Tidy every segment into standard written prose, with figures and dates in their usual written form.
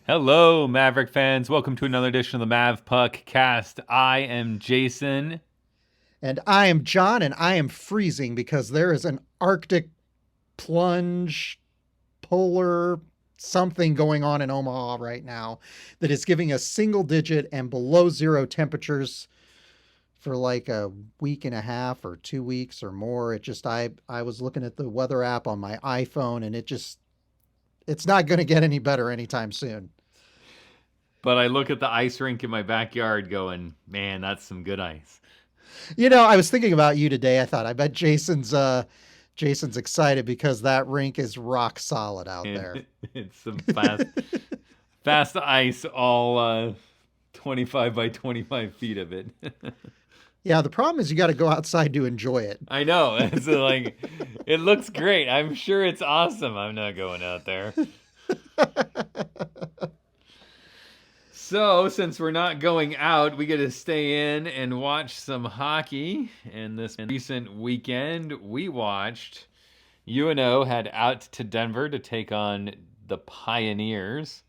Hello, Maverick fans. Welcome to another edition of the Mavpuckcast. I am Jason. And I am Jon, and I am freezing because there is an Arctic plunge, polar something going on in Omaha right now that is giving us single digit and below zero temperatures for like a week and a half or 2 weeks or more. I was looking at the weather app on my iPhone, and it's not going to get any better anytime soon. But I look at the ice rink in my backyard going, man, that's some good ice. I was thinking about you today. I bet Jason's excited because that rink is rock solid out there. It's some fast ice, all 25 by 25 feet of it. Yeah, the problem is you got to go outside to enjoy it. I know. It's like, it looks great. I'm sure it's awesome. I'm not going out there. So, since we're not going out, we get to stay in and watch some hockey. And this recent weekend, we watched UNO head out to Denver to take on the Pioneers.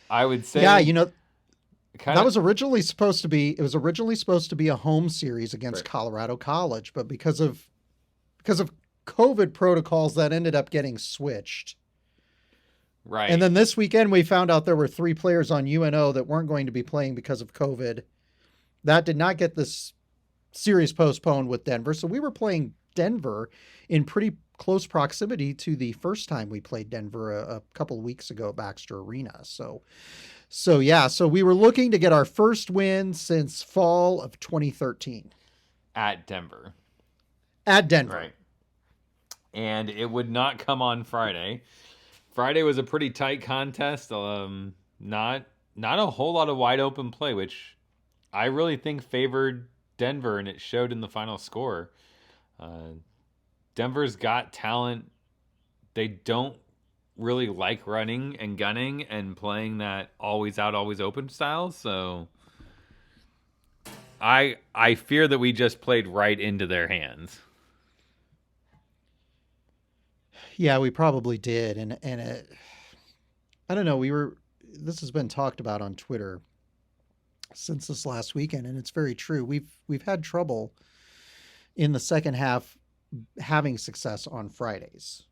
I would say, yeah, that was originally supposed to be. It was originally supposed to be a home series against Colorado College, but because of COVID protocols, that ended up getting switched. Right. And then this weekend, we found out there were 3 players on UNO that weren't going to be playing because of COVID. That did not get this series postponed with Denver. So we were playing Denver in pretty close proximity to the first time we played Denver a couple of weeks ago at Baxter Arena. So we were looking to get our first win since fall of 2013. At Denver. Right. And it would not come on Friday. Friday was a pretty tight contest. Not a whole lot of wide open play, which I really think favored Denver, and it showed in the final score. Denver's got talent. They don't really like running and gunning and playing that always out, always open style. So I fear that we just played right into their hands. Yeah, we probably did, and I don't know. This has been talked about on Twitter since this last weekend, and it's very true. We've had trouble in the second half having success on Fridays.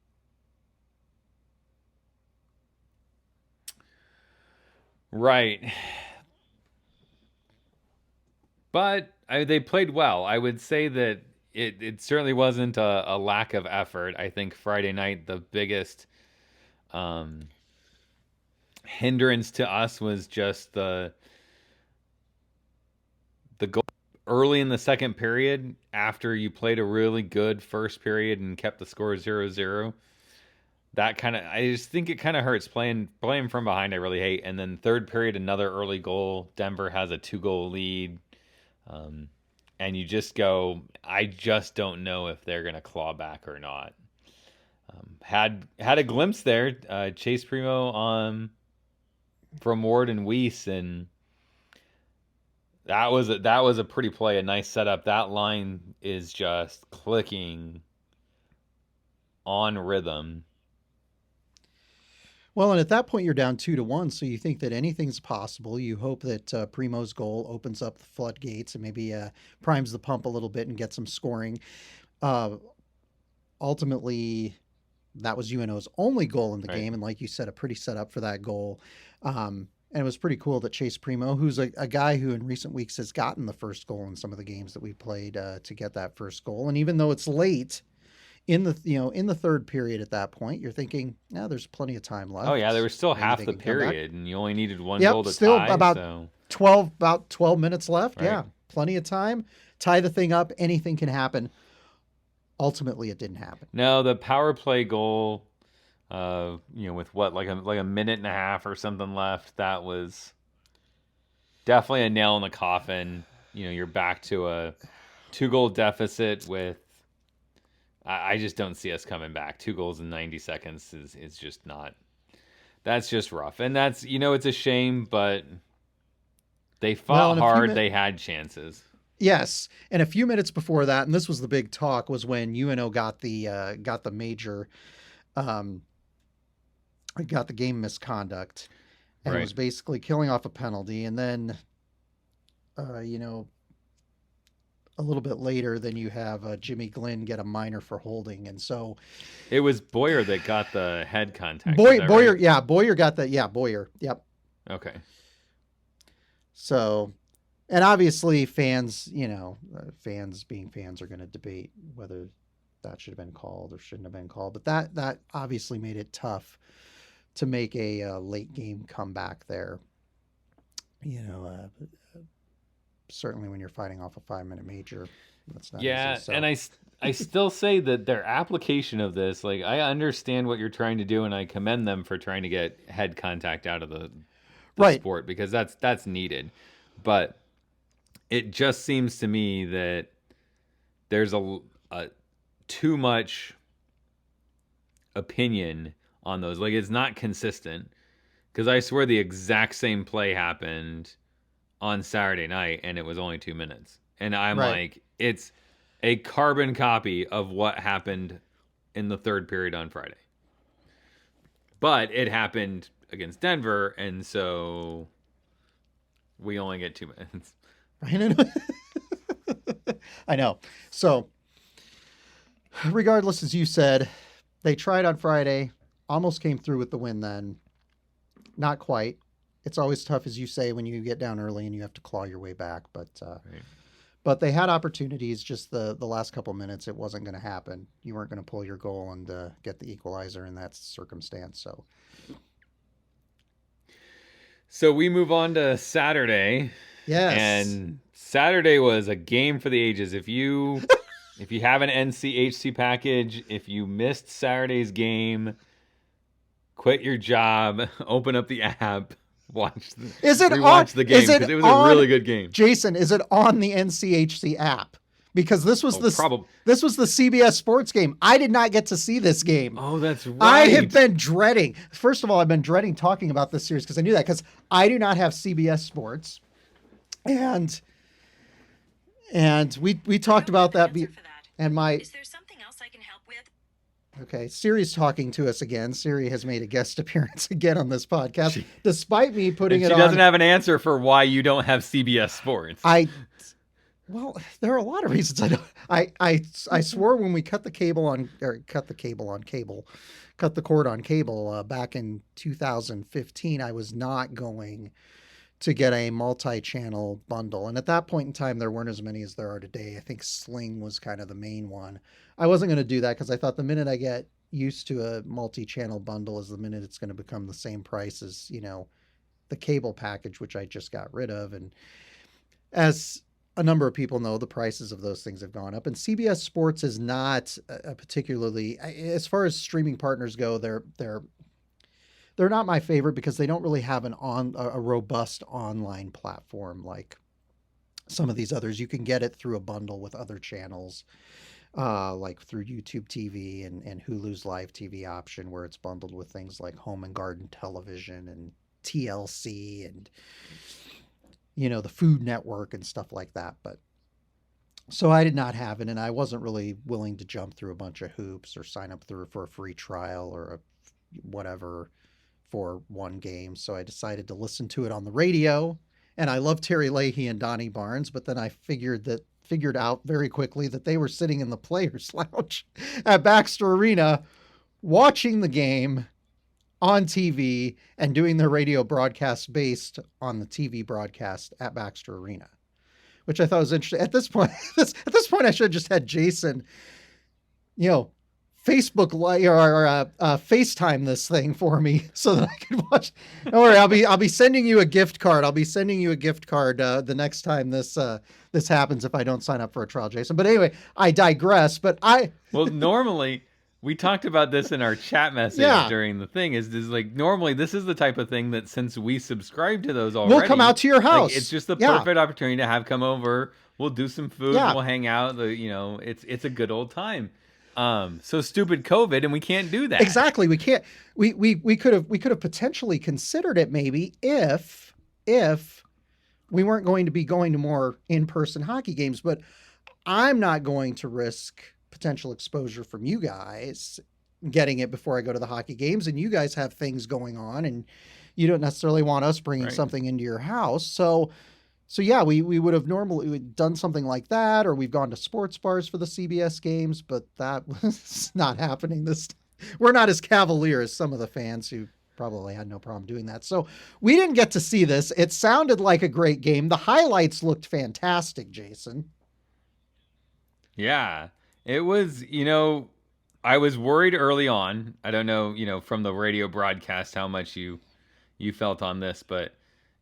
Right. But they played well. I would say that it certainly wasn't a lack of effort. I think Friday night, the biggest hindrance to us was just the goal early in the second period after you played a really good first period and kept the score 0-0. I just think it kind of hurts playing from behind. I really hate. And then third period, another early goal. Denver has a 2-goal lead. And you just go, I just don't know if they're going to claw back or not. Had a glimpse there, Chase Primo from Ward and Weiss, and that was a pretty play, a nice setup. That line is just clicking on rhythm. Well, and at that point, you're down 2-1, so you think that anything's possible. You hope that Primo's goal opens up the floodgates and maybe primes the pump a little bit and gets some scoring. Ultimately, that was UNO's only goal in the game, and like you said, a pretty setup for that goal. And it was pretty cool that Chase Primo, who's a guy who in recent weeks has gotten the first goal in some of the games that we played to get that first goal. And even though it's late, in the third period at that point, you're thinking, there's plenty of time left. Oh yeah, there was still half the period, and you only needed one goal to still tie. About 12 minutes left. Right. Yeah, plenty of time. Tie the thing up. Anything can happen. Ultimately, it didn't happen. No, the power play goal, with what like a minute and a half or something left, that was definitely a nail in the coffin. You're back to a 2-goal deficit with. I just don't see us coming back. 2 goals in 90 seconds is just not. That's just rough. And that's, it's a shame, but they fought hard. They had chances. Yes. And a few minutes before that, and this was the big talk, was when UNO got the major got the game misconduct and Right. was basically killing off a penalty. And then, you know, a little bit later, then you have Jimmy Glenn get a minor for holding. And so It was Boyer that got the head contact. Is that Boyer, right? yeah, Boyer got that. Yeah, Boyer. Yep. Okay. So, and obviously fans, fans being fans are going to debate whether that should have been called or shouldn't have been called. But that obviously made it tough to make a late game comeback there. Certainly when you're fighting off a 5-minute major, that's not Yeah, easy. So. and I still say that their application of this, like, I understand what you're trying to do, and I commend them for trying to get head contact out of the Right. sport, because that's needed. But it just seems to me that there's a too much opinion on those. Like, it's not consistent, because I swear the exact same play happened on Saturday night, and it was only 2 minutes. And I'm Right. like, it's a carbon copy of what happened in the third period on Friday. But it happened against Denver, and so we only get 2 minutes. I know. So, regardless, as you said, they tried on Friday, almost came through with the win then. Not quite. It's always tough, as you say, when you get down early and you have to claw your way back. But Right. but they had opportunities. Just the last couple minutes, it wasn't going to happen. You weren't going to pull your goal and get the equalizer in that circumstance. So we move on to Saturday. Yes. And Saturday was a game for the ages. If you have an NCHC package, if you missed Saturday's game, quit your job, open up the app, rewatch the game, because it was a really good game. Jason, is it on the NCHC app? Because this was the CBS Sports game. I did not get to see this game. Oh, that's right. I have been dreading. First of all, I've been dreading talking about this series because I knew that, because I do not have CBS Sports, and we talked about that. And Is there something else I can help with? Okay, Siri's talking to us again. Siri has made a guest appearance again on this podcast, despite me putting it on. She doesn't have an answer for why you don't have CBS Sports. Well, there are a lot of reasons I don't. I swore when we cut the cord on cable back in 2015, I was not going to get a multi-channel bundle. And at that point in time, there weren't as many as there are today. I think Sling was kind of the main one. I wasn't going to do that because I thought the minute I get used to a multi-channel bundle is the minute it's going to become the same price as, the cable package, which I just got rid of. And as a number of people know, the prices of those things have gone up, and CBS Sports is not a particularly, as far as streaming partners go, they're not my favorite because they don't really have a robust online platform like some of these others. You can get it through a bundle with other channels, like through YouTube TV and Hulu's live TV option, where it's bundled with things like Home and Garden Television and TLC and the Food Network and stuff like that. But so I did not have it, and I wasn't really willing to jump through a bunch of hoops or sign up for a free trial or whatever for one game. So I decided to listen to it on the radio, and I love Terry Leahy and Donnie Barnes, but then I figured out very quickly that they were sitting in the players lounge at Baxter Arena watching the game on TV and doing their radio broadcast based on the TV broadcast at Baxter Arena, which I thought was interesting. At this point, I should have just had Jason, Facebook or FaceTime this thing for me so that I could watch. Don't worry, I'll be sending you a gift card. I'll be sending you a gift card the next time this happens if I don't sign up for a trial, Jason. But anyway, I digress. But normally. We talked about this in our chat message during the thing. Is like, normally this is the type of thing that, since we subscribe to those already, we'll come out to your house. Like, it's just the perfect opportunity to have come over. We'll do some food. We'll hang out. It's a good old time. So stupid COVID, and we can't do that. Exactly, we can't. We could have potentially considered it maybe if we weren't going to be going to more in-person hockey games, but I'm not going to risk potential exposure from you guys getting it before I go to the hockey games, and you guys have things going on, and you don't necessarily want us bringing something into your house. So yeah, we would have normally done something like that, or we've gone to sports bars for the CBS games, but that was not happening this time. We're not as cavalier as some of the fans who probably had no problem doing that. So we didn't get to see this. It sounded like a great game. The highlights looked fantastic, Jason. Yeah, it was, I was worried early on. I don't know, from the radio broadcast how much you felt on this, but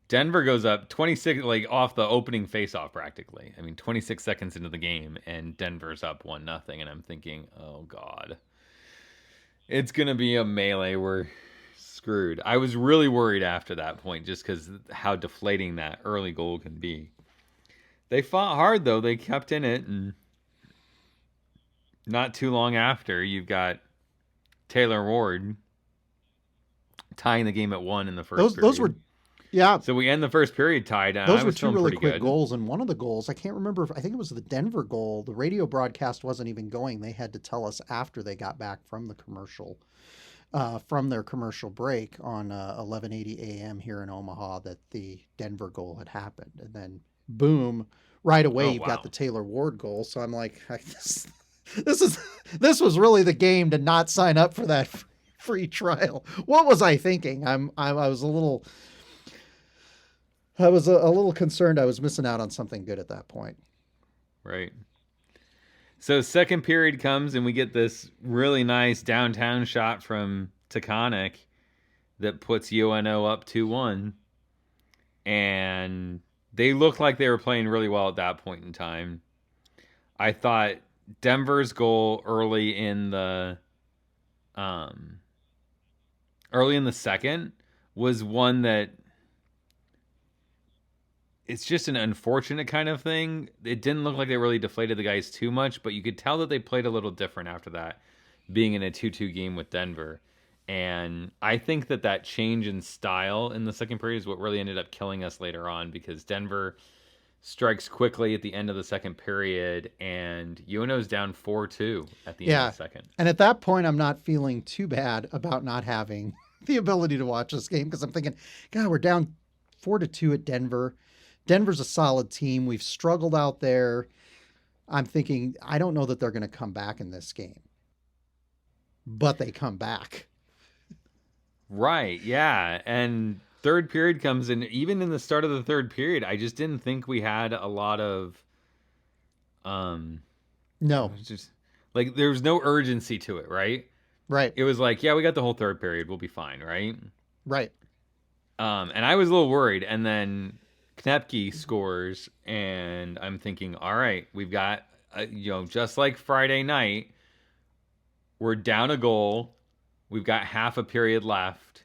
Denver goes up 26, like off the opening faceoff practically. I mean, 26 seconds into the game, and Denver's up 1-0, and I'm thinking, oh God, it's gonna be a melee. We're screwed. I was really worried after that point, just because how deflating that early goal can be. They fought hard though. They kept in it, and not too long after, you've got Taylor Ward tying the game at 1 in the first period. Those were, yeah. So we end the first period tied. And those were two really quick goals, and one of the goals, I can't remember. I think it was the Denver goal. The radio broadcast wasn't even going. They had to tell us after they got back from the commercial, from their commercial break on 11:80 a.m. here in Omaha, that the Denver goal had happened, and then boom, right away you've got the Taylor Ward goal. So I'm like, this was really the game to not sign up for that free trial. What was I thinking? I was a little concerned I was missing out on something good at that point. Right. So second period comes, and we get this really nice downtown shot from Taconic that puts UNO up 2-1. And they looked like they were playing really well at that point in time. I thought Denver's goal early in the second was one that it's just an unfortunate kind of thing. It didn't look like they really deflated the guys too much, but you could tell that they played a little different after that, being in a 2-2 game with Denver. And I think that change in style in the second period is what really ended up killing us later on, because Denver strikes quickly at the end of the second period, and UNO's down 4-2 at the end of the second. And at that point, I'm not feeling too bad about not having the ability to watch this game, because I'm thinking, God, we're down 4-2 at Denver. Denver's a solid team. We've struggled out there. I'm thinking, I don't know that they're going to come back in this game. But they come back. Right, yeah. And third period comes in. Even in the start of the third period, I just didn't think we had a lot of... No. Just like, there was no urgency to it, right? Right. It was like, yeah, we got the whole third period. We'll be fine, right? Right. And I was a little worried. And then Knepke scores, and I'm thinking, all right, we've got, just like Friday night, we're down a goal. We've got half a period left.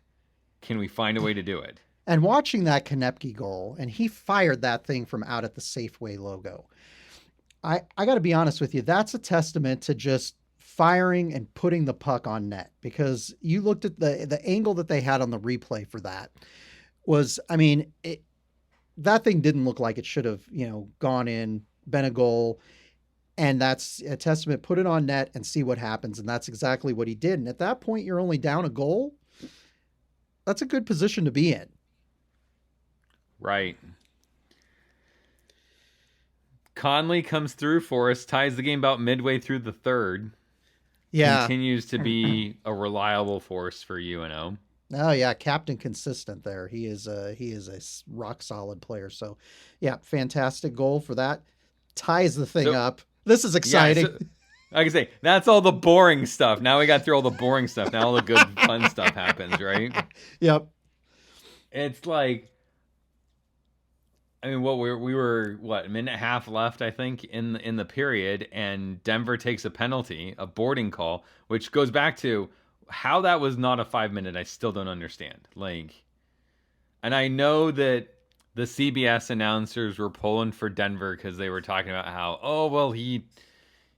Can we find a way to do it? And watching that Knepke goal, and he fired that thing from out at the Safeway logo. I got to be honest with you. That's a testament to just firing and putting the puck on net, because you looked at the angle that they had on the replay for that was, I mean, that thing didn't look like it should have, gone in, been a goal. And that's a testament. Put it on net and see what happens. And that's exactly what he did. And at that point, you're only down a goal. That's a good position to be in. Right. Conley comes through for us, ties the game about midway through the third. Yeah. Continues to be a reliable force for UNO. Oh yeah, captain consistent there. He is a rock solid player. So, yeah, fantastic goal for that. Ties the thing up. This is exciting. Yeah, like I say, that's all the boring stuff. Now we got through all the boring stuff. Now all the good fun stuff happens, right? Yep. It's like, I mean, we were a minute and a half left, I think, in the period, and Denver takes a penalty, a boarding call, which goes back to how that was not a 5-minute. I still don't understand. And I know that the CBS announcers were pulling for Denver because they were talking about how,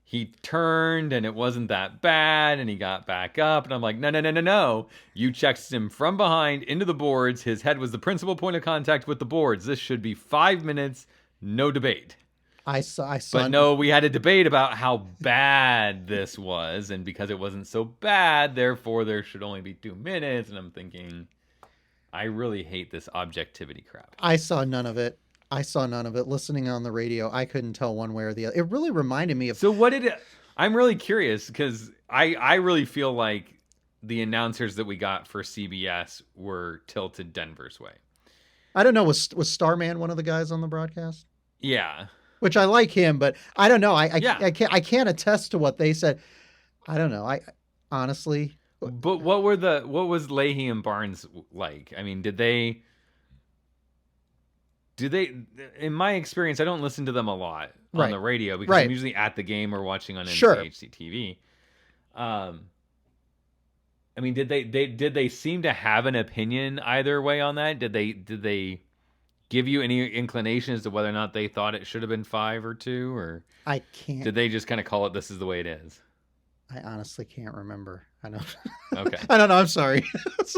he turned and it wasn't that bad and he got back up. And I'm like, no. You checked him from behind into the boards. His head was the principal point of contact with the boards. This should be 5 minutes, no debate. I saw. But no, we had a debate about how bad this was, and because it wasn't so bad, therefore there should only be 2 minutes. And I'm thinking, I really hate this objectivity crap. I saw none of it. Listening on the radio, I couldn't tell one way or the other. It really reminded me of. So what did it? I'm really curious because I really feel like the announcers that we got for CBS were tilted Denver's way. I don't know. Was Starman one of the guys on the broadcast? Yeah. Which I like him, but I don't know. I can't attest to what they said. I don't know. I honestly. But what was Leahy and Barnes like? I mean, did they? In my experience, I don't listen to them a lot on the radio because I'm usually at the game or watching on NCHC TV. I mean, did they seem to have an opinion either way on that? Did they give you any inclination as to whether or not they thought it should have been 5 or 2, or I can't. Did they just kind of call it this is the way it is? I honestly can't remember. I don't. Okay. I don't know. I'm sorry. It's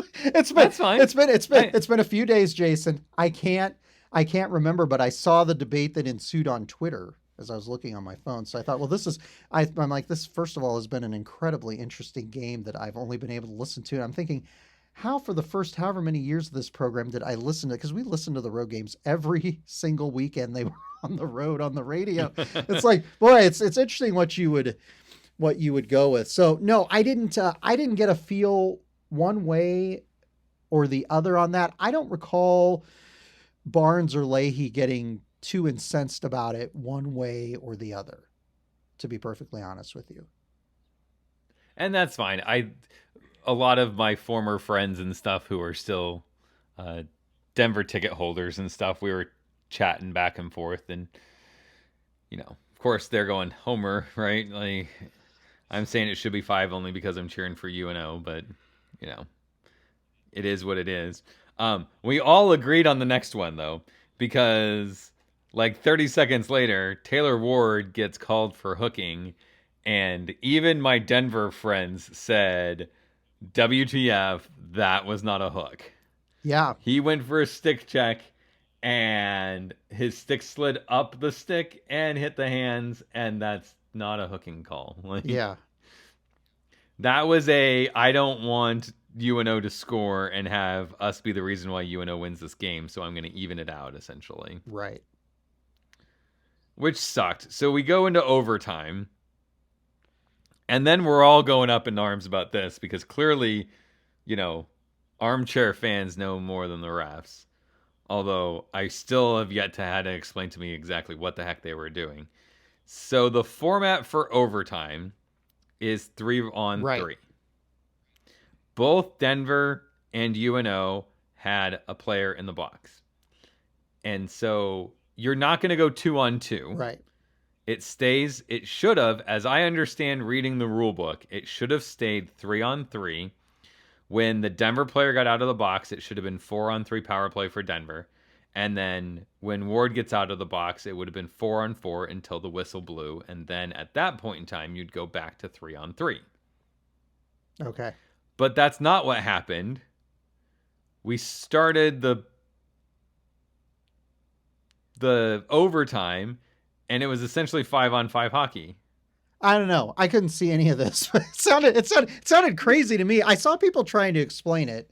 been. That's fine. It's been a few days, Jason. I can't remember, but I saw the debate that ensued on Twitter as I was looking on my phone. So I thought, well, I'm like, this first of all has been an incredibly interesting game that I've only been able to listen to. And I'm thinking, how for the first however many years of this program did I listen to? Because we listened to the road games every single weekend they were on the road on the radio. It's like, boy, it's interesting what you would go with. So no, I didn't get a feel one way or the other on that. I don't recall Barnes or Leahy getting too incensed about it one way or the other, to be perfectly honest with you. And that's fine. A lot of my former friends and stuff who are still Denver ticket holders and stuff, we were chatting back and forth, and of course they're going Homer, right? Like, I'm saying it should be 5 only because I'm cheering for UNO, but it is what it is. We all agreed on the next one though, because like 30 seconds later, Taylor Ward gets called for hooking, and even my Denver friends said, WTF, that was not a hook. Yeah. He went for a stick check, and his stick slid up the stick and hit the hands, and that's not a hooking call. Yeah. That was I don't want UNO to score and have us be the reason why UNO wins this game, so I'm going to even it out, essentially. Right. Which sucked. So we go into overtime, and then we're all going up in arms about this because clearly, armchair fans know more than the refs. Although I still have yet to have to explain to me exactly what the heck they were doing. So the format for overtime is 3-on-3. Both Denver and UNO had a player in the box. And so you're not going to go 2-on-2. Right. It should have, as I understand reading the rule book, it should have stayed 3-on-3. When the Denver player got out of the box, it should have been 4-on-3 power play for Denver. And then when Ward gets out of the box, it would have been 4-on-4 until the whistle blew. And then at that point in time, you'd go back to 3-on-3. Okay. But that's not what happened. We started the overtime, and it was essentially 5-on-5 hockey. I don't know. I couldn't see any of this. It sounded crazy to me. I saw people trying to explain it.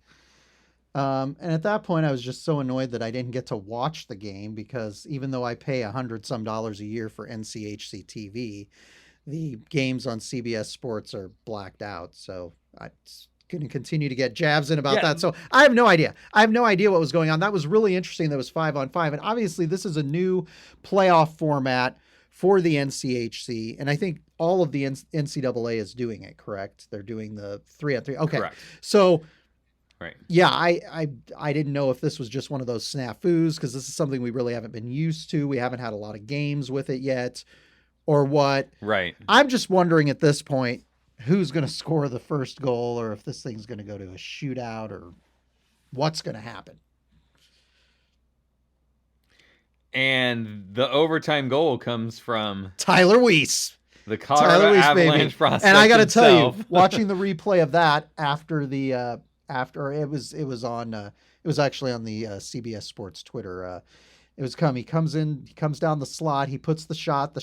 And at that point, I was just so annoyed that I didn't get to watch the game because even though I pay $100-some a year for NCHC TV, the games on CBS Sports are blacked out. So I'm going to continue to get jabs in about that. So I have no idea. I have no idea what was going on. That was really interesting. That was 5-on-5. And obviously, this is a new playoff format for the NCHC. And I think all of the NCAA is doing it, correct? They're doing the 3-on-3. Okay. Correct. So, right. Yeah, I didn't know if this was just one of those snafus because this is something we really haven't been used to. We haven't had a lot of games with it yet or what. Right. I'm just wondering at this point who's going to score the first goal or if this thing's going to go to a shootout or what's going to happen. And the overtime goal comes from Tyler Weiss. The Colorado Avalanche prospect. And I got to tell you, watching the replay of that after it was actually on the CBS Sports Twitter. It was come. He comes in. He comes down the slot. He puts the shot.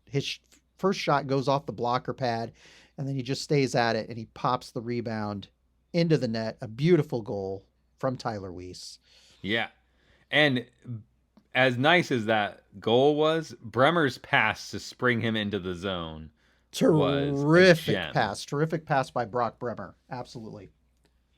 His first shot goes off the blocker pad, and then he just stays at it and he pops the rebound into the net. A beautiful goal from Tyler Weiss. Yeah. And as nice as that goal was, Bremer's pass to spring him into the zone was a gem. Terrific pass by Brock Bremer. Absolutely.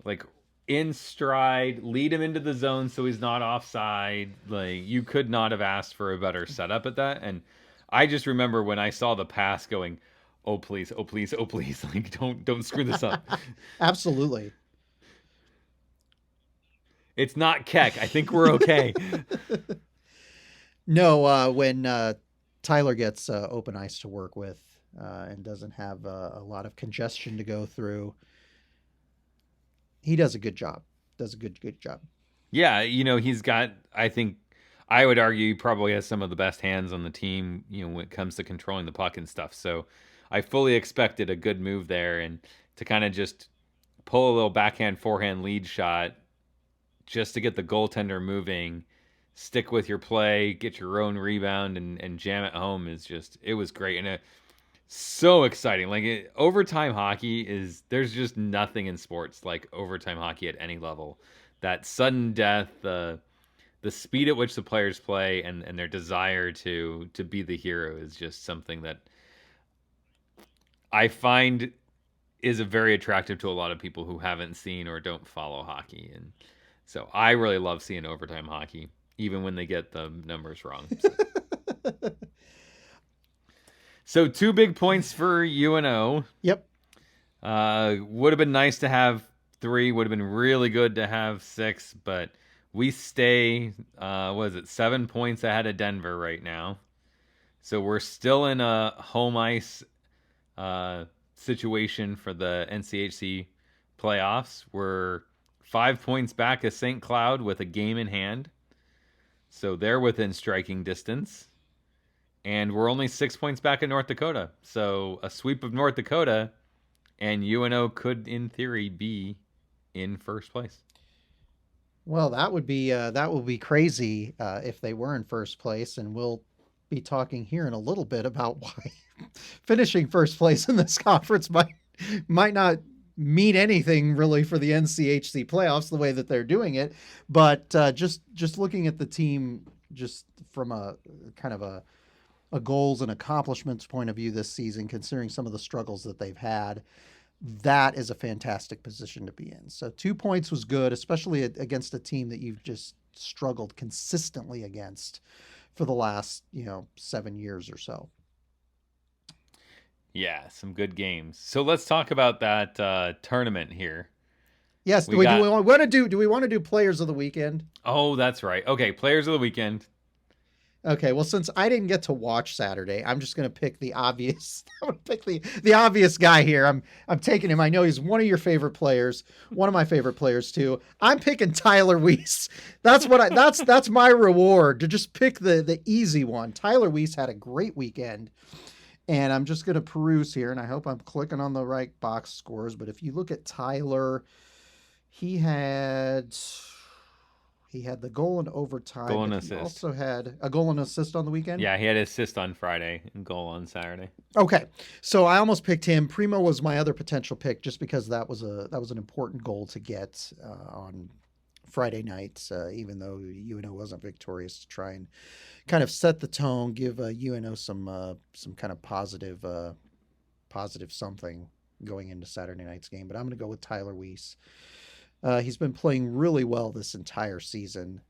Like in stride, lead him into the zone so he's not offside. Like you could not have asked for a better setup at that. And I just remember when I saw the pass going, oh please, oh please, oh please, like don't screw this up. Absolutely. It's not Keck. I think we're okay. No, when Tyler gets open ice to work with and doesn't have a lot of congestion to go through, he does a good job. Does a good job. Yeah, he's got, I think, I would argue he probably has some of the best hands on the team, when it comes to controlling the puck and stuff. So I fully expected a good move there, and to kind of just pull a little backhand, forehand lead shot just to get the goaltender moving, stick with your play, get your own rebound, and jam it home it was great. And so exciting. Like overtime hockey there's just nothing in sports like overtime hockey at any level. That sudden death, the speed at which the players play, and their desire to be the hero is just something that I find is very attractive to a lot of people who haven't seen or don't follow hockey. And so I really love seeing overtime hockey, even when they get the numbers wrong. So 2 big points for UNO. Yep. Would have been nice to have 3. Would have been really good to have 6. But we stay, 7 points ahead of Denver right now. So we're still in a home ice situation for the NCHC playoffs. We're 5 points back of St. Cloud with a game in hand. So they're within striking distance. And we're only 6 points back in North Dakota. So a sweep of North Dakota, and UNO could, in theory, be in first place. Well, that would be crazy if they were in first place, and we'll be talking here in a little bit about why finishing first place in this conference might not mean anything really for the NCHC playoffs the way that they're doing it. But just looking at the team, just from a kind of a goals and accomplishments point of view this season, considering some of the struggles that they've had, that is a fantastic position to be in. So 2 points was good, especially against a team that you've just struggled consistently against for the last, 7 years or so. Yeah, some good games. So let's talk about that tournament here. Yes. Do we want to do players of the weekend? Oh, that's right. Okay, players of the weekend. Okay, well, since I didn't get to watch Saturday, I'm just going to pick the obvious. I'm going to pick the obvious guy here. I'm taking him. I know he's one of your favorite players, one of my favorite players too. I'm picking Tyler Weiss. That's my reward, to just pick the easy one. Tyler Weiss had a great weekend, and I'm just going to peruse here, and I hope I'm clicking on the right box scores. But if you look at Tyler, he had the goal in overtime. Goal and assist. He also had a goal and assist on the weekend. Yeah, he had an assist on Friday and goal on Saturday. Okay, so I almost picked him. Primo was my other potential pick, just because that was an important goal to get on Friday night, even though UNO wasn't victorious, to try and kind of set the tone, give UNO some kind of positive something going into Saturday night's game. But I'm going to go with Tyler Weiss. He's been playing really well this entire season,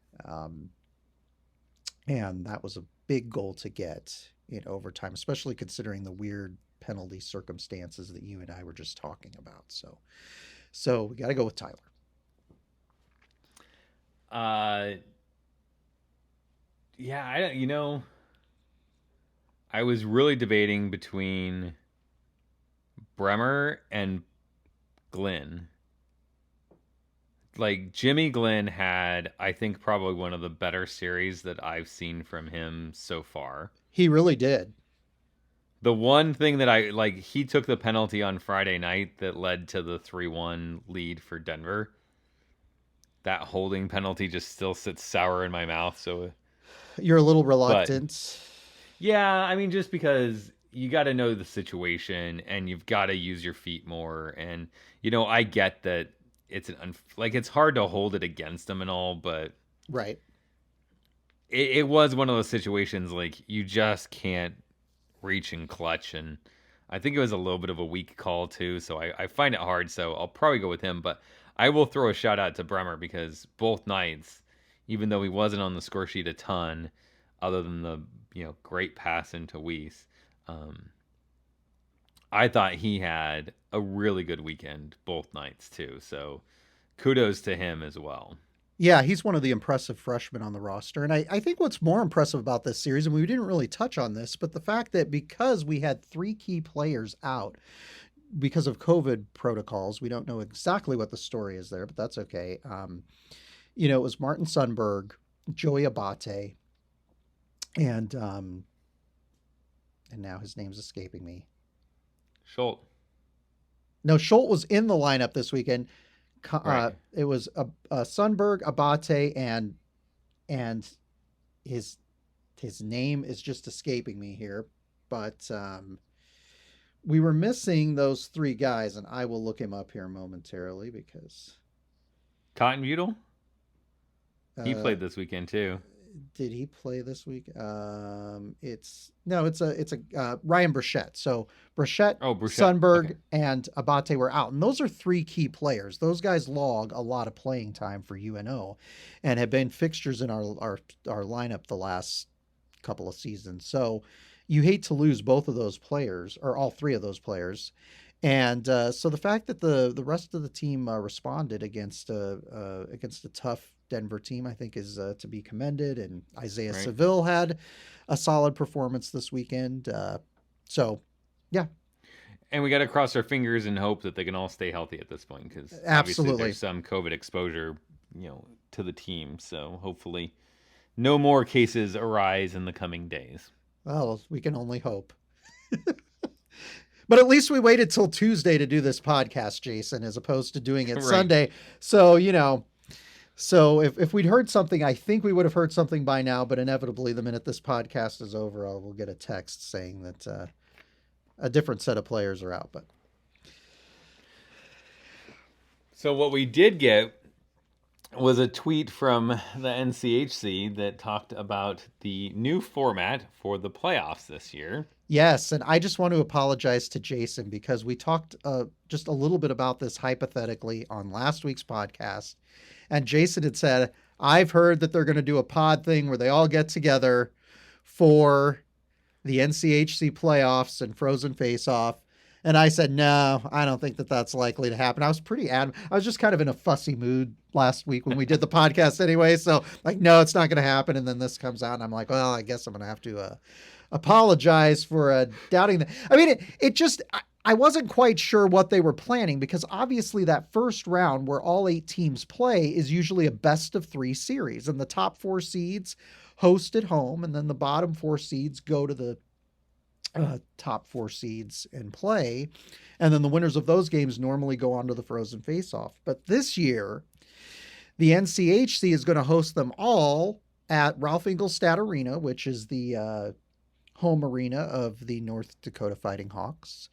and that was a big goal to get in overtime, especially considering the weird penalty circumstances that you and I were just talking about. So we got to go with Tyler. Yeah, I was really debating between Bremer and Glenn. Like, Jimmy Glenn had, I think, probably one of the better series that I've seen from him so far. He really did. The one thing that he took the penalty on Friday night that led to the 3-1 lead for Denver. That holding penalty just still sits sour in my mouth. So You're a little But reluctant. yeah, I mean, just because you got to know the situation and you've got to use your feet more. And, I get that it's hard to hold it against them and all, but Right. it was one of those situations like you just can't reach and clutch. And I think it was a little bit of a weak call, too. So I find it hard. So I'll probably go with him. But I will throw a shout out to Bremer because both nights, even though he wasn't on the score sheet a ton, other than the great pass into Weiss, um, I thought he had a really good weekend both nights too. So kudos to him as well. Yeah, he's one of the impressive freshmen on the roster. And I think what's more impressive about this series, and we didn't really touch on this, but the fact that because we had 3 key players out because of COVID protocols, we don't know exactly what the story is there, but that's okay. It was Martin Sundberg, Joey Abate, and now his name's escaping me. Schultz. No, Schultz was in the lineup this weekend. Right. It was Sundberg, Abate, and his name is just escaping me here, but we were missing those 3 guys, and I will look him up here momentarily because Cotton Butyl? He played this weekend too. Did he play this week? It's Ryan Brichette. So Brichette, Sundberg, okay, and Abate were out, and those are 3 key players. Those guys log a lot of playing time for UNO, and have been fixtures in our lineup the last couple of seasons. So you hate to lose both of those players, or all 3 of those players. And so the fact that the rest of the team responded against a tough Denver team, I think, is to be commended. And Isaiah Seville had a solid performance this weekend. So, yeah. And we got to cross our fingers and hope that they can all stay healthy at this point, because Absolutely obviously there's some COVID exposure, to the team. So hopefully no more cases arise in the coming days. Well, we can only hope. But at least we waited till Tuesday to do this podcast, Jason, as opposed to doing it Sunday. So, so if we'd heard something, I think we would have heard something by now, but inevitably the minute this podcast is over, we'll get a text saying that a different set of players are out. But so what we did get was a tweet from the NCHC that talked about the new format for the playoffs this year. Yes, and I just want to apologize to Jason because we talked just a little bit about this hypothetically on last week's podcast. And Jason had said, I've heard that they're going to do a pod thing where they all get together for the NCHC playoffs and Frozen Face-Off. And I said, no, I don't think that that's likely to happen. I was I was just kind of in a fussy mood last week when we did the podcast anyway. So like, no, it's not going to happen. And then this comes out and I'm like, well, I guess I'm going to have to apologize for doubting that. I mean, it just, I wasn't quite sure what they were planning because obviously that first round where all 8 teams play is usually a best of 3 series, and the top 4 seeds host at home. And then the bottom 4 seeds go to the top 4 seeds and play. And then the winners of those games normally go on to the Frozen Face-Off. But this year, the NCHC is going to host them all at Ralph Engelstad Arena, which is the home arena of the North Dakota Fighting Hawks.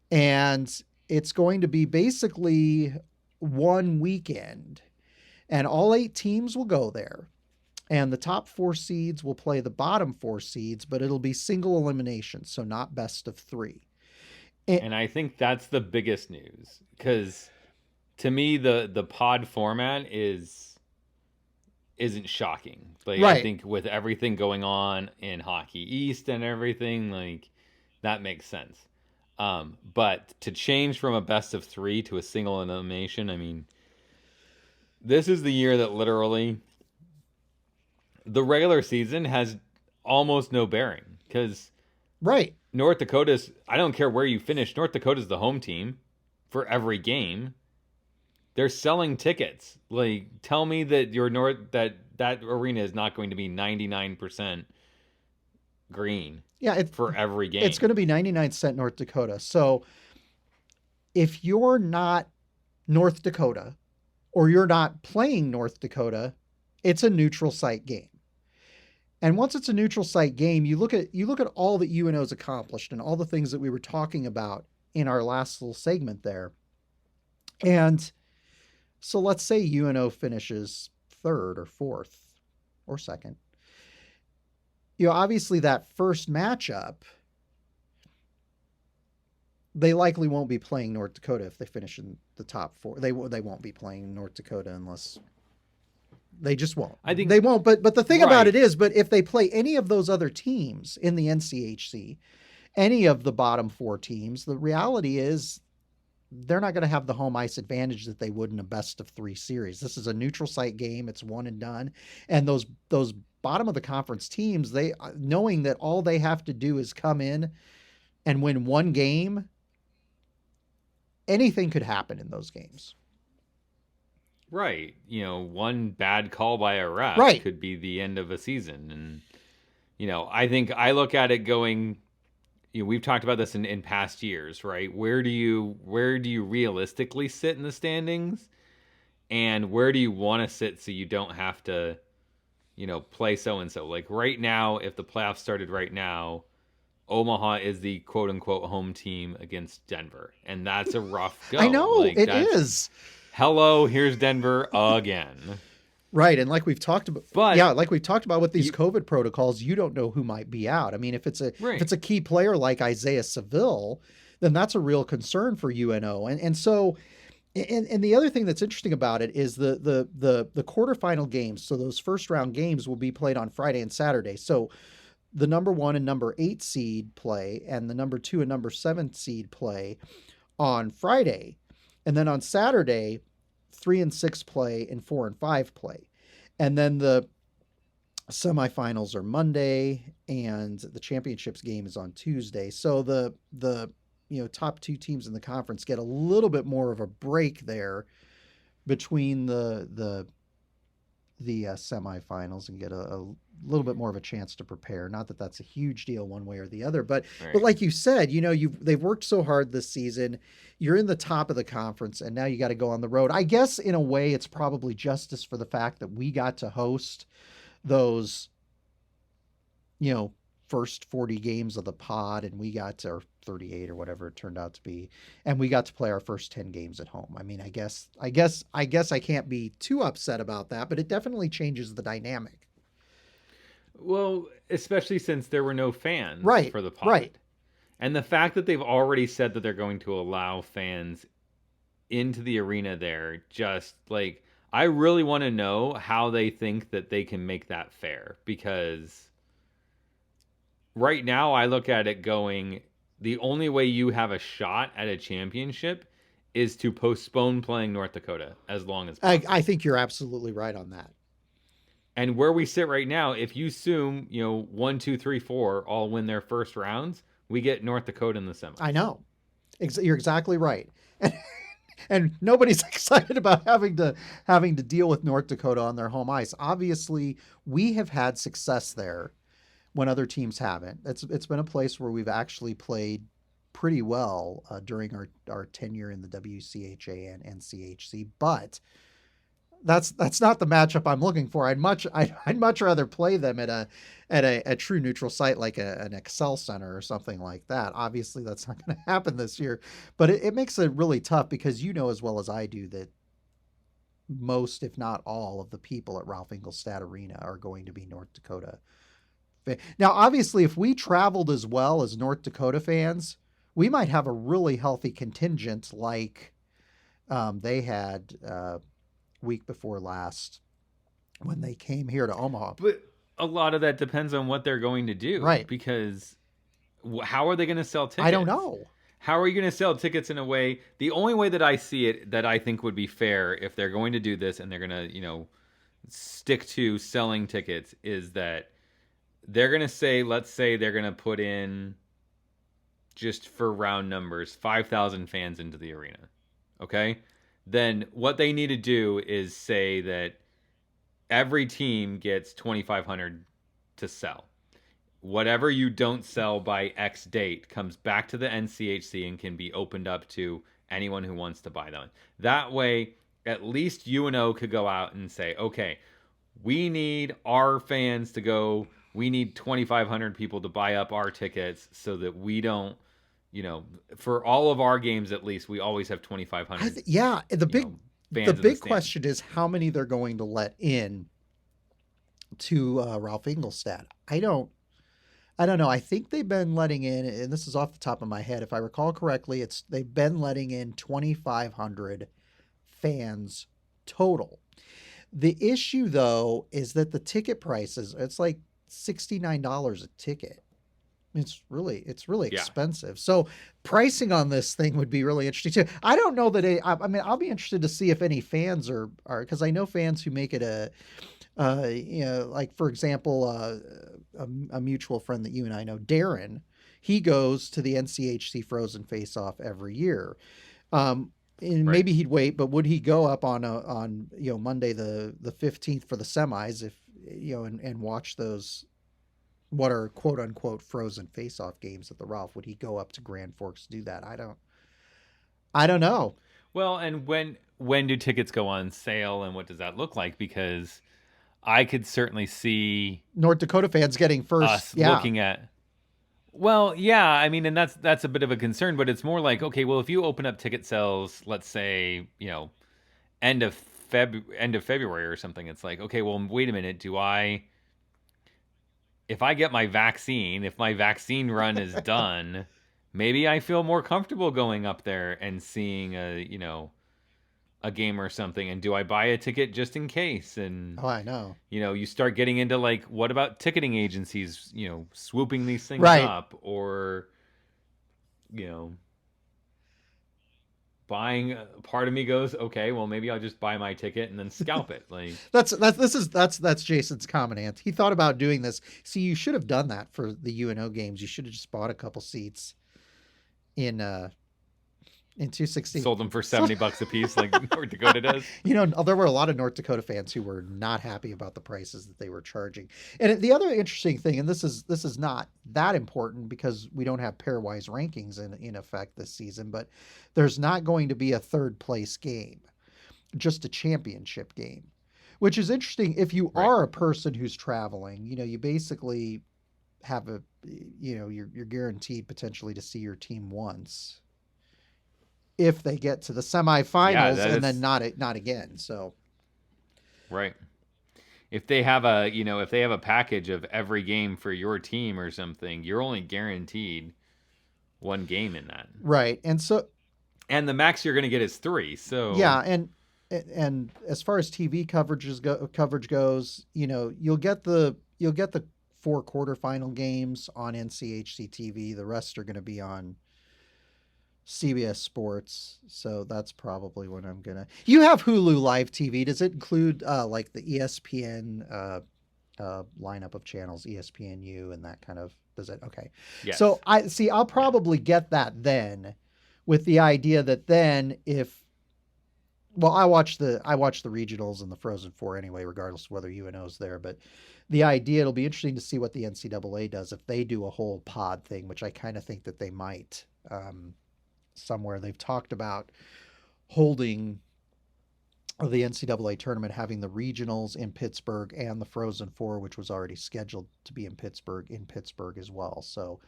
And it's going to be basically one weekend. And all 8 teams will go there. And the top 4 seeds will play the bottom 4 seeds, but it'll be single elimination, so not best of 3. And I think that's the biggest news, because to me the pod format isn't shocking. Like I think with everything going on in Hockey East and everything, like that makes sense. But to change from a best of 3 to a single elimination, I mean, this is the year that literally the regular season has almost no bearing, because North Dakota's, I don't care where you finish, North Dakota's the home team for every game. They're selling tickets. Like, tell me that that arena is not going to be 99% green. Yeah, for every game. It's going to be 99% North Dakota. So if you're not North Dakota or you're not playing North Dakota, it's a neutral site game. And once it's a neutral site game, you look at all that UNO's accomplished and all the things that we were talking about in our last little segment there. And so let's say UNO finishes third or fourth or second. Obviously that first matchup, they likely won't be playing North Dakota if they finish in the top four. They won't be playing North Dakota unless they just won't. I think they won't. But the thing right. about it is, but if they play any of those other teams in the NCHC, any of the bottom four teams, the reality is they're not going to have the home ice advantage that they would in a best of three series. This is a neutral site game. It's one and done. And those bottom of the conference teams, they knowing that all they have to do is come in and win one game, anything could happen in those games. Right. One bad call by a ref could be the end of a season. And, I think I look at it going, we've talked about this in past years, right? Where do you realistically sit in the standings? And where do you want to sit so you don't have to, play so-and-so? Like right now, if the playoffs started right now, Omaha is the quote-unquote home team against Denver. And that's a rough go. I know, it is. Hello, here's Denver again. Right, and like we've talked about, with these COVID protocols, you don't know who might be out. I mean, if it's a key player like Isaiah Seville, then that's a real concern for UNO. And so, and the other thing that's interesting about it is the quarterfinal games. So those first round games will be played on Friday and Saturday. So the number 1 and number 8 seed play, and the number 2 and number 7 seed play on Friday. And then on Saturday, 3 and 6 play and 4 and 5 play. And then the semifinals are Monday and the championships game is on Tuesday. So the top 2 teams in the conference get a little bit more of a break there between the semifinals and get a little bit more of a chance to prepare. Not that that's a huge deal one way or the other, but like you said, they've worked so hard this season. You're in the top of the conference and now you got to go on the road. I guess in a way it's probably justice for the fact that we got to host those, first 40 games of the pod, and we got to, or 38 or whatever it turned out to be, and we got to play our first 10 games at home. I mean, I guess I can't be too upset about that, but it definitely changes the dynamic. Well, especially since there were no fans for the pod. Right. And the fact that they've already said that they're going to allow fans into the arena there, just like, I really want to know how they think that they can make that fair, because right now I look at it going, the only way you have a shot at a championship is to postpone playing North Dakota as long as possible. I think you're absolutely right on that. And where we sit right now, if you assume, 1, 2, 3, 4 all win their first rounds, we get North Dakota in the semis. I know. You're exactly right. And nobody's excited about having to deal with North Dakota on their home ice. Obviously, we have had success there when other teams haven't. It's been a place where we've actually played pretty well during our tenure in the WCHA and NCHC, but that's not the matchup I'm looking for. I'd much rather play them at a true neutral site like an Excel Center or something like that. Obviously, that's not going to happen this year, but it makes it really tough because as well as I do that most, if not all, of the people at Ralph Engelstad Arena are going to be North Dakota. Now, obviously, if we traveled as well as North Dakota fans, we might have a really healthy contingent like they had week before last when they came here to Omaha. But a lot of that depends on what they're going to do. Right. Because how are they going to sell tickets? I don't know. How are you going to sell tickets in a way? The only way that I see it that I think would be fair if they're going to do this and they're going to, stick to selling tickets is that they're going to say, let's say they're going to put in, just for round numbers, 5,000 fans into the arena. Okay? Then what they need to do is say that every team gets 2,500 to sell. Whatever you don't sell by X date comes back to the NCHC and can be opened up to anyone who wants to buy them. That way, at least UNO could go out and say, okay, we need our fans to go we need 2,500 people to buy up our tickets so that we don't, for all of our games at least, we always have 2,500. Yeah, the fans in the big stands. question is how many they're going to let in to Ralph Ingolstadt. I don't know. I think they've been letting in, and this is off the top of my head, if I recall correctly, they've been letting in 2,500 fans total. The issue though is that the ticket prices, it's like $69 a ticket. It's really expensive. So pricing on this thing would be really interesting too. I don't know that I mean, I'll be interested to see if any fans are because I know fans who make it like for example, a mutual friend that you and I know, Darren, he goes to the NCHC Frozen Face-Off every year. And maybe he'd wait, but would he go up on Monday the 15th for the semis if and watch those what are quote unquote frozen face-off games at the Ralph? Would he go up to Grand Forks to do that? I don't know. Well, and when do tickets go on sale and what does that look like? Because I could certainly see North Dakota fans getting first looking at. Well, yeah, I mean, and that's a bit of a concern, but it's more like, okay, well, if you open up ticket sales, let's say, end of February or something, it's like, okay, well, wait a minute, if I get my vaccine, if my vaccine run is done, maybe I feel more comfortable going up there and seeing a game or something. And do I buy a ticket just in case? And I know. You start getting into like, what about ticketing agencies, swooping these things up or, buying. Part of me goes, okay, well maybe I'll just buy my ticket and then scalp it. Like that's Jason's comment. Ant. He thought about doing this. See, you should have done that for the UNO games. You should have just bought a couple seats in 216. Sold them for $70 a piece, like North Dakota does. There were a lot of North Dakota fans who were not happy about the prices that they were charging. And the other interesting thing, and this is not that important because we don't have pairwise rankings in effect this season, but there's not going to be a third place game, just a championship game, which is interesting. If you are a person who's traveling, you basically have you're guaranteed potentially to see your team once if they get to the semifinals and then not again. So, right. If they have a package of every game for your team or something, you're only guaranteed one game in that. Right. And the max you're going to get is 3. So yeah. And as far as TV coverage goes, you'll get the 4 quarterfinal games on NCHC TV. The rest are going to be on CBS Sports, so that's probably what I'm gonna. You have Hulu Live TV. Does it include like the ESPN lineup of channels, ESPNU, and that kind of? Does it? Okay. Yes. So I'll probably get that then, with the idea that then I watch the regionals and the Frozen Four anyway, regardless of whether UNO's there. But the idea, it'll be interesting to see what the NCAA does if they do a whole pod thing, which I kind of think that they might. Somewhere they've talked about holding the NCAA tournament, having the regionals in Pittsburgh and the Frozen Four, which was already scheduled to be in Pittsburgh as well. So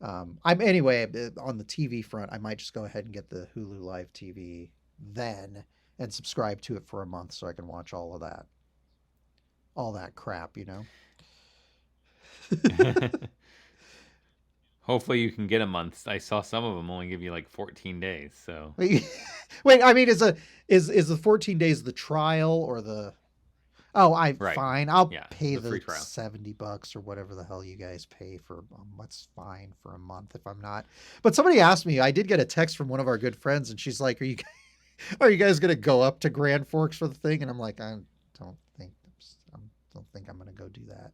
anyway, on the TV front, I might just go ahead and get the Hulu Live TV then and subscribe to it for a month so I can watch all that crap, Hopefully you can get a month. I saw some of them only give you like 14 days. So wait, I mean, is the 14 days the trial or the? Oh, fine. I'll pay the $70 or whatever the hell you guys pay for. That's fine for a month if I'm not. But somebody asked me. I did get a text from one of our good friends, and she's like, "Are you guys going to go up to Grand Forks for the thing?" And I'm like, I don't think I'm going to go do that.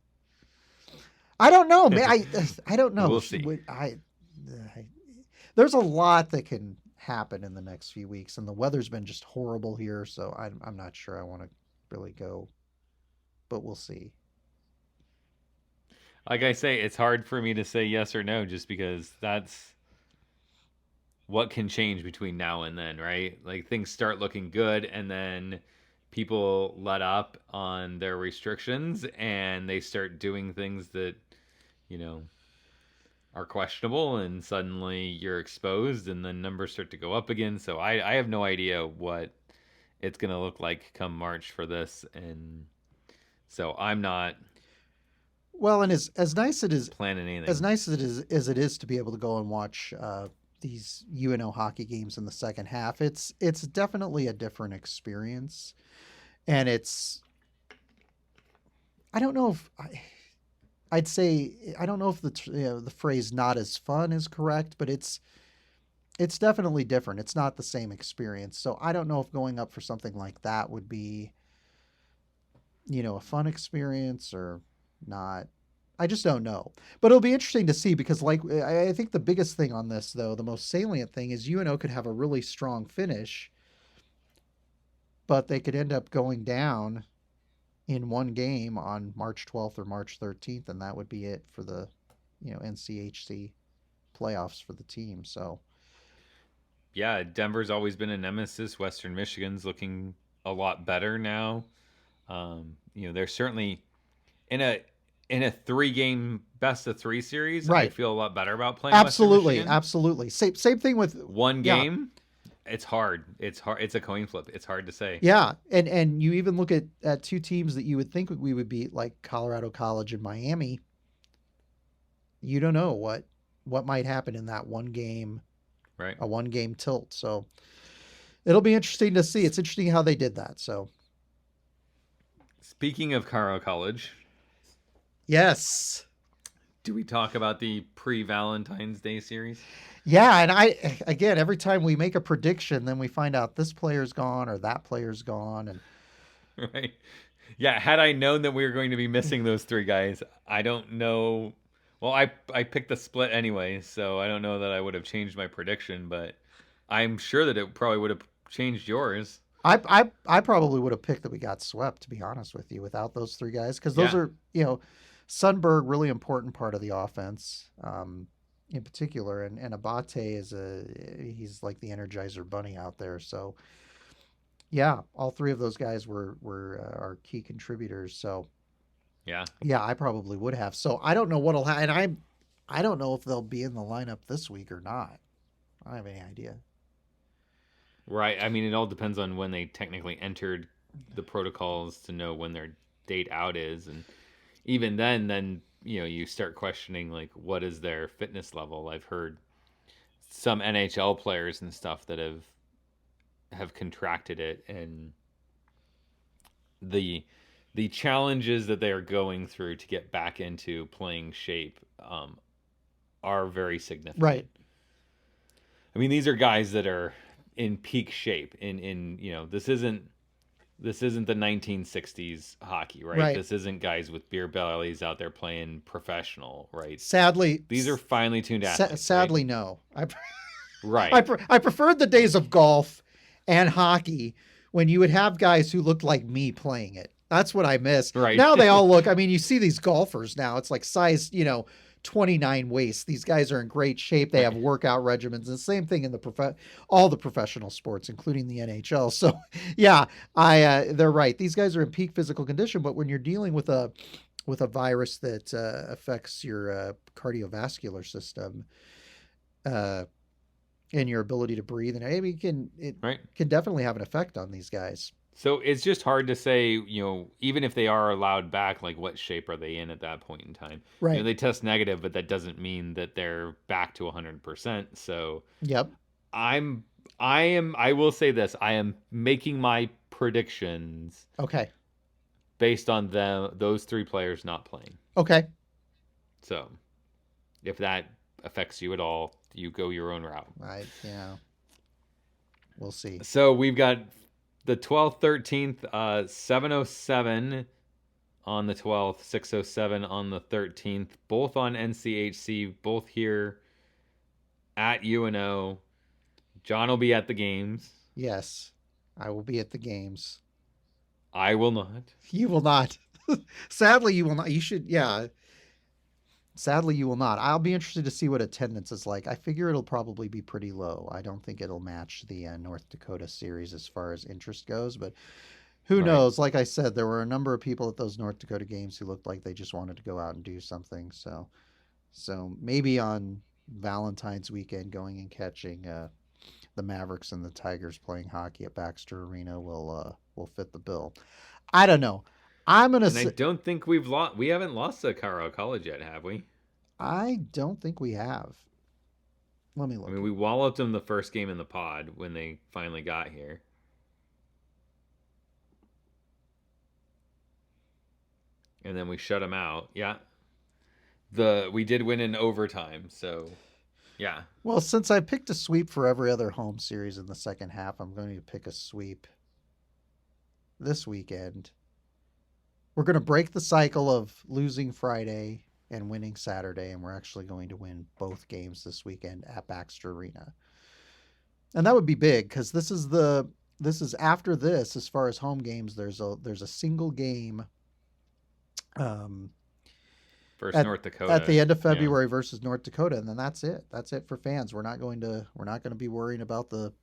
I don't know, man. I don't know. We'll see. There's a lot that can happen in the next few weeks, and the weather's been just horrible here, so I'm not sure I want to really go, but we'll see. Like I say, it's hard for me to say yes or no, just because that's what can change between now and then, right? Like things start looking good, and then people let up on their restrictions and they start doing things that, you know, are questionable, and suddenly you're exposed, and then numbers start to go up again. So I have no idea what it's going to look like come March for this. And so I'm not Well, and as nice it is, planning anything. as nice as it is to be able to go and watch these UNO hockey games in the second half, it's definitely a different experience, and it's I don't know if I'd say I don't know if the phrase "not as fun" is correct, but it's definitely different. It's not the same experience. So I don't know if going up for something like that would be, a fun experience or not. I just don't know. But it'll be interesting to see because, like, I think the biggest thing on this, though, the most salient thing is UNO could have a really strong finish, but they could end up going down in one game on March 12th or March 13th, and that would be it for the, NCHC playoffs for the team. So, yeah, Denver's always been a nemesis. Western Michigan's looking a lot better now. They're certainly in a 3-game best of 3 series. Right. I feel a lot better about playing. Absolutely, Western Michigan. absolutely. Same thing with one game. It's hard. It's hard. It's a coin flip. It's hard to say. Yeah, and you even look at two teams that you would think we would beat, like Colorado College and Miami. You don't know what might happen in that one game, right? A 1-game tilt. So it'll be interesting to see. It's interesting how they did that. So, speaking of Colorado College, yes. Do we talk about the pre-Valentine's Day series? Yeah, and again, every time we make a prediction, then we find out this player's gone or that player's gone, and right. Yeah, had I known that we were going to be missing those 3 guys, I don't know. Well, I picked the split anyway, so I don't know that I would have changed my prediction, but I'm sure that it probably would have changed yours. I probably would have picked that we got swept, to be honest with you, without those 3 guys, because those are Sundberg, really important part of the offense. In particular, and Abate he's like the Energizer Bunny out there. So yeah, all 3 of those guys were our key contributors. So yeah, I probably would have. So I don't know what'll happen. And I don't know if they'll be in the lineup this week or not. I don't have any idea. Right. I mean, it all depends on when they technically entered the protocols to know when their date out is, and even then you start questioning, like, what is their fitness level. I've heard some NHL players and stuff that have contracted it, and the challenges that they are going through to get back into playing shape are very significant. Right. I mean, these are guys that are in peak shape. This isn't the 1960s hockey, right? This isn't guys with beer bellies out there playing professional, right? Sadly, these are finely tuned athletes. Sadly, right? No. Right. I preferred the days of golf and hockey when you would have guys who looked like me playing it. That's what I miss. Right. Now they all look. I mean, you see these golfers now. It's like size, 29 waist. These guys are in great shape. They have workout regimens. And the same thing in all the professional sports, including the NHL. So, yeah, they're right. These guys are in peak physical condition. But when you're dealing with a virus that affects your cardiovascular system, and your ability to breathe, and it can definitely have an effect on these guys. So it's just hard to say, even if they are allowed back, like, what shape are they in at that point in time? Right. They test negative, but that doesn't mean that they're back to 100%. So yep. I will say this. I am making my predictions. Okay. Based on those 3 players not playing. Okay. So if that affects you at all, you go your own route. Right. Yeah. We'll see. So we've got the 12th, 13th, 7:07 on the 12th, 6:07 on the 13th, both on NCHC, both here at UNO. John will be at the games. Yes, I will be at the games. I will not. You will not. Sadly, you will not. You should, yeah. Sadly, you will not. I'll be interested to see what attendance is like. I figure it'll probably be pretty low. I don't think it'll match the North Dakota series as far as interest goes, but Who Right. knows? Like I said, there were a number of people at those North Dakota games who looked like they just wanted to go out and do something. So maybe on Valentine's weekend, going and catching the Mavericks and the Tigers playing hockey at Baxter Arena will fit the bill. I don't know. I'm gonna And I say don't think we haven't lost to Colorado College yet, have we? I don't think we have. Let me I look. mean, we walloped them the first game in the pod when they finally got here. And then we shut them out. Yeah. We did win in overtime, so yeah. Well, since I picked a sweep for every other home series in the second half, I'm going to pick a sweep this weekend. We're going to break the cycle of losing Friday and winning Saturday, and we're actually going to win both games this weekend at Baxter Arena. And that would be big because this is after this, as far as home games, there's a single game First North Dakota at the end of February versus North Dakota, and then that's it. That's it for fans. We're not going to be worrying about the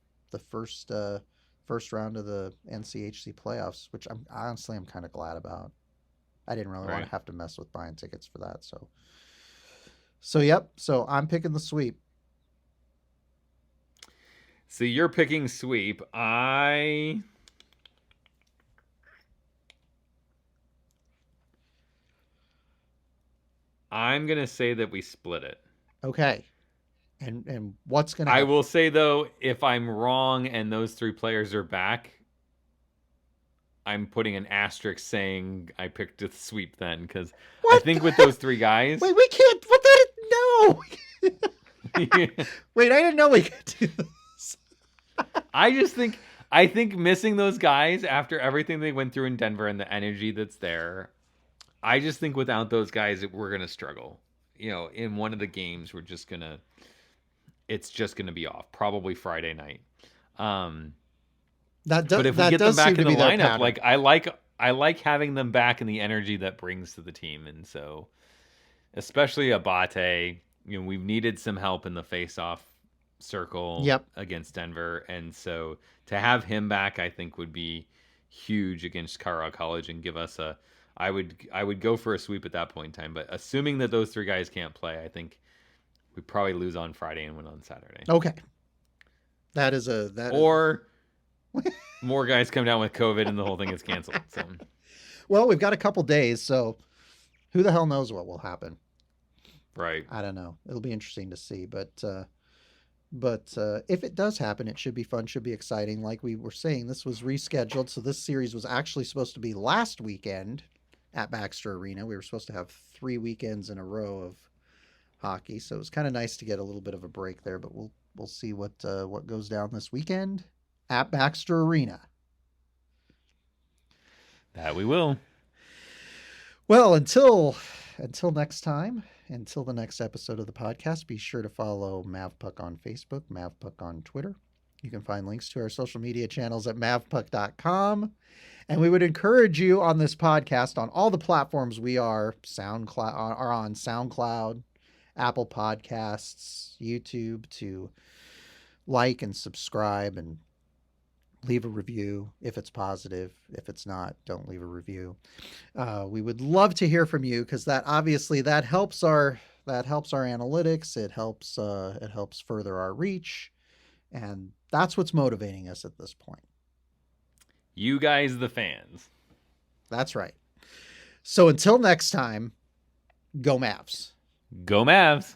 first round of the NCHC playoffs, which I'm kind of glad about. I didn't really want to have to mess with buying tickets for that. So yep. So I'm picking the sweep. So you're picking sweep. I'm gonna say that we split it. Okay. And what's gonna happen? I will say though, if I'm wrong and those three players are back, I'm putting an asterisk saying I picked a sweep then, because I think with those three guys. Wait, we can't. What that? No. Wait, I didn't know we could do this. I think missing those guys after everything they went through in Denver and the energy that's there, I just think without those guys we're gonna struggle. In one of the games it's just gonna be off, probably Friday night. But if we get them back in the lineup, like I like having them back and the energy that brings to the team, and so especially Abate, we've needed some help in the face-off circle against Denver, and so to have him back, I think would be huge against Colorado College and give us I would go for a sweep at that point in time. But assuming that those three guys can't play, I think we probably lose on Friday and win on Saturday. Okay, or more guys come down with COVID and the whole thing is canceled. So. Well, we've got a couple days, so who the hell knows what will happen? Right. I don't know. It'll be interesting to see, but if it does happen, it should be fun, should be exciting. Like we were saying, this was rescheduled, so this series was actually supposed to be last weekend at Baxter Arena. We were supposed to have 3 weekends in a row of hockey, so it was kind of nice to get a little bit of a break there. But we'll see what goes down this weekend at Baxter Arena. That we will. Well, until next time, until the next episode of the podcast, be sure to follow Mavpuck on Facebook, Mavpuck on Twitter. You can find links to our social media channels at mavpuck.com. And we would encourage you on this podcast, on all the platforms we are on SoundCloud, Apple Podcasts, YouTube, to like and subscribe and leave a review if it's positive. If it's not, don't leave a review. We would love to hear from you, because that helps our analytics. It helps further our reach, and that's what's motivating us at this point. You guys, the fans. That's right. So until next time, go Mavs. Go Mavs.